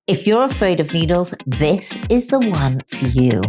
If you're afraid of needles, this is the one for you.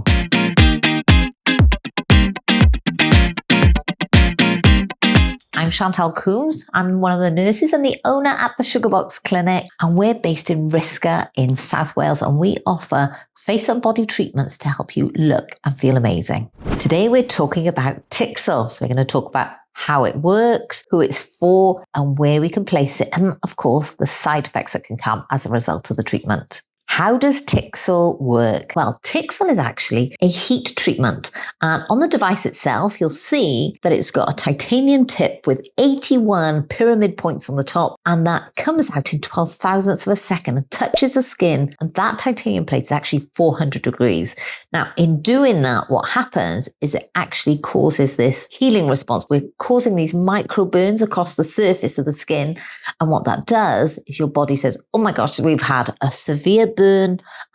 I'm Chantalle Coombs. I'm one of the nurses and the owner at the Sugarbox Clinic, and we're based in Risca in South Wales, and we offer face and body treatments to help you look and feel amazing. Today we're talking about Tixel. So we're going to talk about how it works, who it's for, and where we can place it, and of course the side effects that can come as a result of the treatment. How does Tixel work? Well, Tixel is actually a heat treatment, and on the device itself, you'll see that it's got a titanium tip with 81 pyramid points on the top, and that comes out in 12 thousandths of a second and touches the skin, and that titanium plate is actually 400 degrees. Now, in doing that, what happens is it actually causes this healing response. We're causing these micro burns across the surface of the skin, and what that does is your body says, oh my gosh, we've had a severe burn,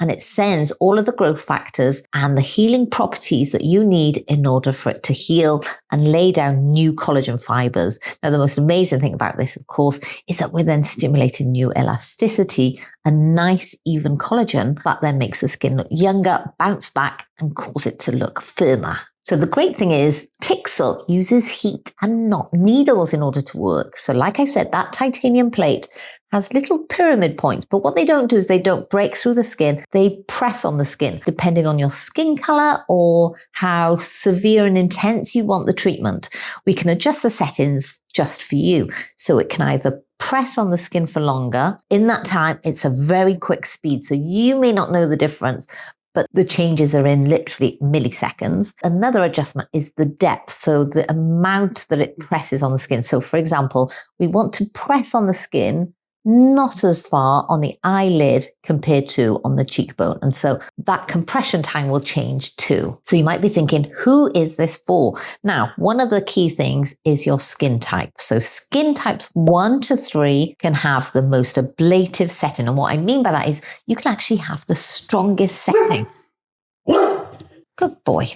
and it sends all of the growth factors and the healing properties that you need in order for it to heal and lay down new collagen fibers. Now, the most amazing thing about this, of course, is that we're then stimulating new elasticity, a nice even collagen that then makes the skin look younger, bounce back, and cause it to look firmer. So the great thing is Tixel uses heat and not needles in order to work. So like I said, that titanium plate has little pyramid points, but what they don't do is they don't break through the skin. They press on the skin, depending on your skin color or how severe and intense you want the treatment. We can adjust the settings just for you. So it can either press on the skin for longer. In that time, it's a very quick speed. So you may not know the difference, but the changes are in literally milliseconds. Another adjustment is the depth, so the amount that it presses on the skin. So for example, we want to press on the skin not as far on the eyelid compared to on the cheekbone. And so that compression time will change too. So you might be thinking, who is this for? Now, one of the key things is your skin type. So skin types 1 to 3 can have the most ablative setting. And what I mean by that is you can actually have the strongest setting. Good boy.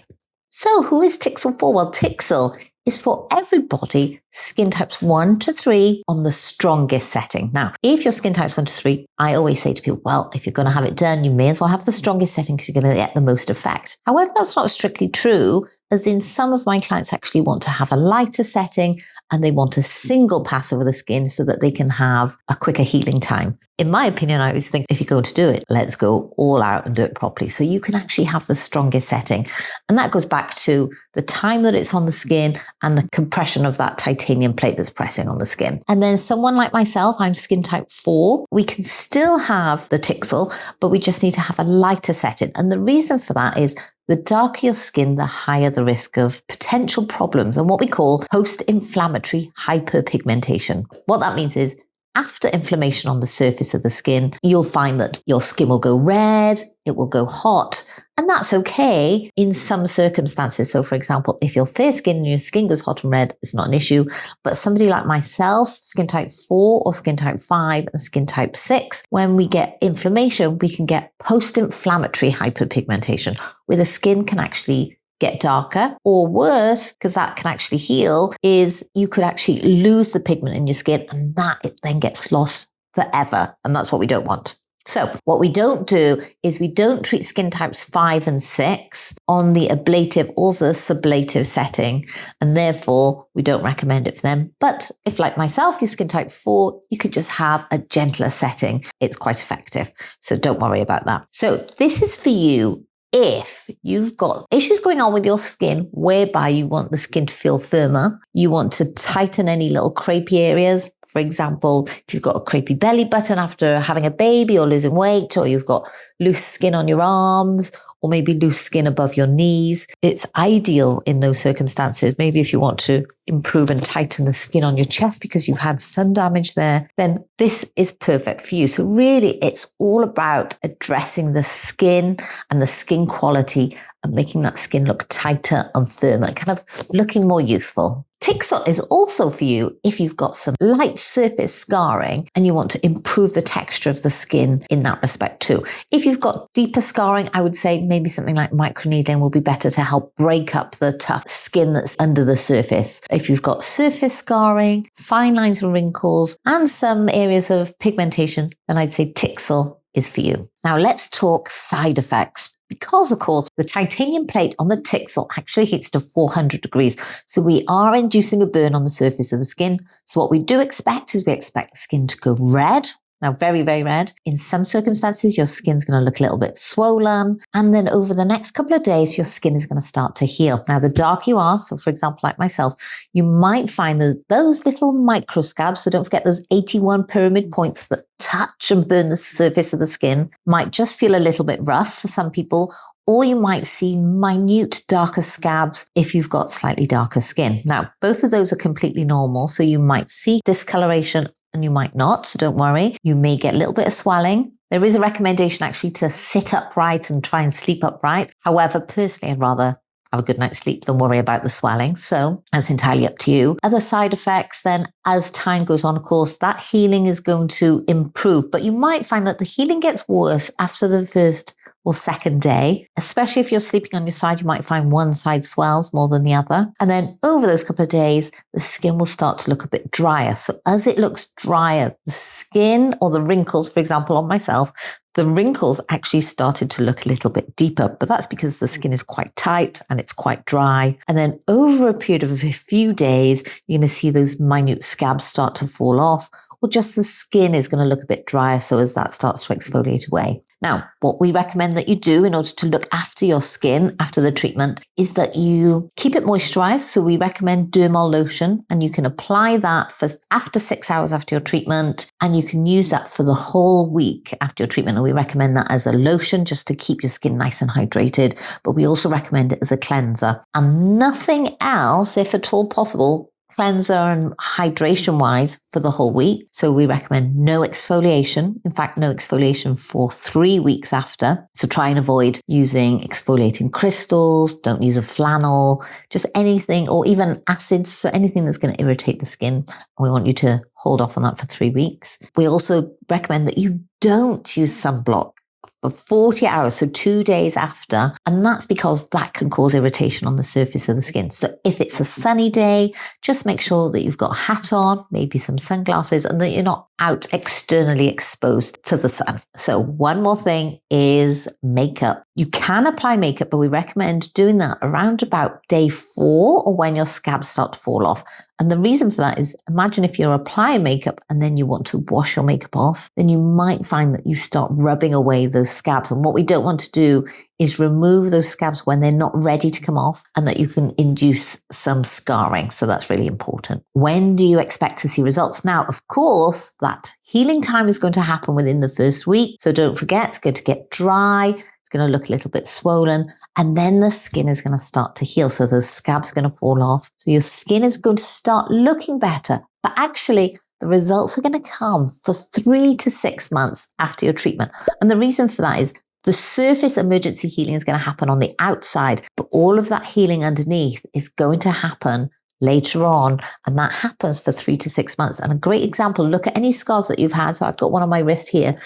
So who is Tixel for? Well, Tixel is for everybody, skin types 1 to 3 on the strongest setting. Now, if your skin type's 1 to 3, I always say to people, well, if you're going to have it done, you may as well have the strongest setting because you're going to get the most effect. However, that's not strictly true, as in some of my clients actually want to have a lighter setting and they want a single pass over the skin so that they can have a quicker healing time. In my opinion, I always think if you're going to do it, let's go all out and do it properly. So you can actually have the strongest setting. And that goes back to the time that it's on the skin and the compression of that titanium plate that's pressing on the skin. And then someone like myself, I'm skin type 4. We can still have the Tixel, but we just need to have a lighter setting. And the reason for that is the darker your skin, the higher the risk of potential problems and what we call post-inflammatory hyperpigmentation. What that means is after inflammation on the surface of the skin, you'll find that your skin will go red, it will go hot, and that's okay in some circumstances. So for example, if you're fair skinned and your skin goes hot and red, it's not an issue. But somebody like myself, skin type 4 or skin type 5 and skin type 6, when we get inflammation, we can get post-inflammatory hyperpigmentation, where the skin can actually get darker, or worse, because that can actually heal, is you could actually lose the pigment in your skin and that it then gets lost forever. And that's what we don't want. So what we don't do is we don't treat skin types 5 and 6 on the ablative or the sublative setting, and therefore we don't recommend it for them. But if, like myself, you're skin type 4, you could just have a gentler setting. It's quite effective. So don't worry about that. So this is for you if you've got issues going on with your skin whereby you want the skin to feel firmer, you want to tighten any little crepey areas. For example, if you've got a crepey belly button after having a baby or losing weight, or you've got loose skin on your arms, or maybe loose skin above your knees, it's ideal in those circumstances. Maybe if you want to improve and tighten the skin on your chest because you've had sun damage there, then this is perfect for you. So really, it's all about addressing the skin and the skin quality and making that skin look tighter and firmer, kind of looking more youthful. Tixel is also for you if you've got some light surface scarring and you want to improve the texture of the skin in that respect too. If you've got deeper scarring, I would say maybe something like microneedling will be better to help break up the tough skin that's under the surface. If you've got surface scarring, fine lines and wrinkles, and some areas of pigmentation, then I'd say Tixel is for you. Now let's talk side effects. Because, of course, the titanium plate on the Tixel actually heats to 400 degrees. So we are inducing a burn on the surface of the skin. So what we do expect is we expect the skin to go red. Now, very, very red. In some circumstances, your skin's going to look a little bit swollen. And then over the next couple of days, your skin is going to start to heal. Now, the darker you are, so for example, like myself, you might find those little micro scabs. So don't forget those 81 pyramid points that touch and burn the surface of the skin might just feel a little bit rough for some people. Or you might see minute darker scabs if you've got slightly darker skin. Now, both of those are completely normal. So you might see discoloration and you might not, so don't worry. You may get a little bit of swelling. There is a recommendation actually to sit upright and try and sleep upright. However, personally, I'd rather have a good night's sleep than worry about the swelling. So that's entirely up to you. Other side effects then, as time goes on, of course, that healing is going to improve, but you might find that the healing gets worse after the first or second day, especially if you're sleeping on your side, you might find one side swells more than the other. And then over those couple of days, the skin will start to look a bit drier. So as it looks drier, the skin or the wrinkles, for example, on myself, the wrinkles actually started to look a little bit deeper, but that's because the skin is quite tight and it's quite dry. And then over a period of a few days, you're going to see those minute scabs start to fall off, or just the skin is going to look a bit drier. So as that starts to exfoliate away. Now, what we recommend that you do in order to look after your skin after the treatment is that you keep it moisturized. So we recommend dermal lotion, and you can apply that for after 6 hours after your treatment, and you can use that for the whole week after your treatment. And we recommend that as a lotion just to keep your skin nice and hydrated, but we also recommend it as a cleanser. And nothing else, if at all possible, cleanser and hydration wise for the whole week. So we recommend no exfoliation. In fact, no exfoliation for 3 weeks after. So try and avoid using exfoliating crystals. Don't use a flannel, just anything, or even acids. So anything that's going to irritate the skin. And we want you to hold off on that for 3 weeks. We also recommend that you don't use sunblock for 40 hours, so 2 days after, and that's because that can cause irritation on the surface of the skin. So if it's a sunny day, just make sure that you've got a hat on, maybe some sunglasses, and that you're not out externally exposed to the sun. So one more thing is makeup. You can apply makeup, but we recommend doing that around about day 4 or when your scabs start to fall off. And the reason for that is, imagine if you're applying makeup and then you want to wash your makeup off, then you might find that you start rubbing away those scabs. And what we don't want to do is remove those scabs when they're not ready to come off, and that you can induce some scarring. So that's really important. When do you expect to see results? Now, of course, that healing time is going to happen within the first week. So don't forget, it's going to get dry. It's going to look a little bit swollen, and then the skin is going to start to heal. So those scabs are going to fall off. So your skin is going to start looking better. But actually, the results are going to come for 3 to 6 months after your treatment. And the reason for that is the surface emergency healing is going to happen on the outside, but all of that healing underneath is going to happen later on. And that happens for 3 to 6 months. And a great example, look at any scars that you've had. So I've got one on my wrist here.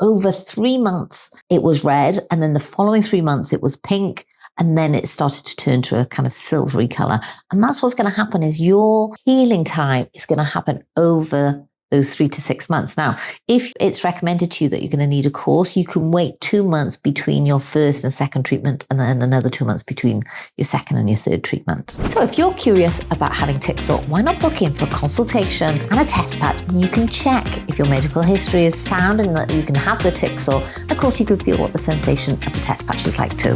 Over 3 months, it was red. And then the following 3 months, it was pink. And then it started to turn to a kind of silvery color. And that's what's going to happen is your healing time is going to happen over those 3 to 6 months. Now, if it's recommended to you that you're going to need a course, you can wait 2 months between your first and second treatment, and then another 2 months between your second and your third treatment. So if you're curious about having Tixel, why not book in for a consultation and a test patch? And you can check if your medical history is sound and that you can have the Tixel. Of course, you can feel what the sensation of the test patch is like too.